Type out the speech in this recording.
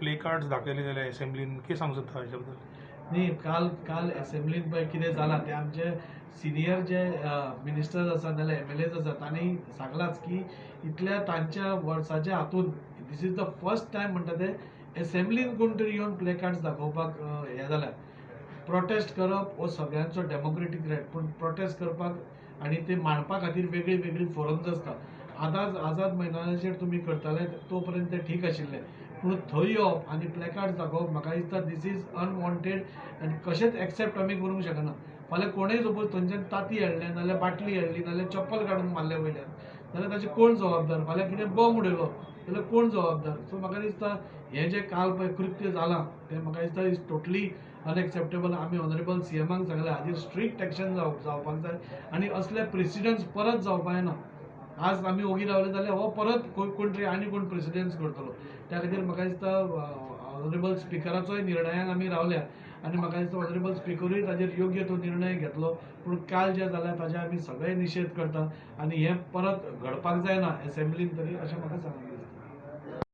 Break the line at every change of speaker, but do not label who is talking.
Play cards दाखयले जाल्यार असेंब्लीन कितें सांगूं सोदता हाच्या बद्दल?
न्ही, काल असेंब्लीन पळय कितें जालां तें आमचे सिनियर जे मिनिस्टर्स आसात नाल्यार MLAs आसात तांणी सांगलाच की इतल्या तांच्या वर्साच्या हातून this is the first time म्हणटा ते असेंब्लीन कोण तरी येवन प्ले कार्ड्स दाखोवपाक हें जाल्यार प्रोटेस्ट करप हो सगळ्यांचो डेमोक्रेटीक रायट, पूण प्रोटेस्ट करपाक आनी ते मांडपा खातीर वेगळी वेगळी फोरम्स आसता. आझाद मैदानाचेर तुमी करताले तो पर्यंत तें ठीक आशिल्लें, पूण थंय येवप आनी प्लेकार्ड्स दाखोवप म्हाका दिसता दीस इज अनवॉन्टेड आनी कशेंच एक्सेप्ट आमी करूंक शकना. फाल्यां कोणूय सपोज थंयच्यान ताती हाडलें नाल्यार बाटली हाडली नाल्यार चप्पल काडून मारलें वयल्यान जाल्यार ताचे कोण जबाबदार? फाल्यां कितें बॉम्ब उडयलो जाल्यार कोण जबाबदार? सो म्हाका दिसता हें जें काल पळय कृत्य जालां तें म्हाका दिसता इज टोटली अनएक्सेप्टेबल. आमी ऑनरेबल CMाक सांगलें हाजेर स्ट्रिक्ट एक्शन जावपाक जाय आनी असले प्रेसिडेंट्स परत जावपाक जायना. आज आमी ओगी रावले जाल्यार हो परत कोण तरी आनी कोण प्रेसिडेंट्स करतलो. त्या खातीर म्हाका दिसता ऑनरेबल स्पिकराचोय निर्णयान आमी रावल्या आनी म्हाका दिसता ऑनरेबल स्पिकरूय ताजेर योग्य तो निर्णय घेतलो. पूण काल जें जालें ताचे आमी सगळे निशेध करता आनी हें परत घडपाक जायना असेंब्लीन तरी अशें म्हाका सांगलें.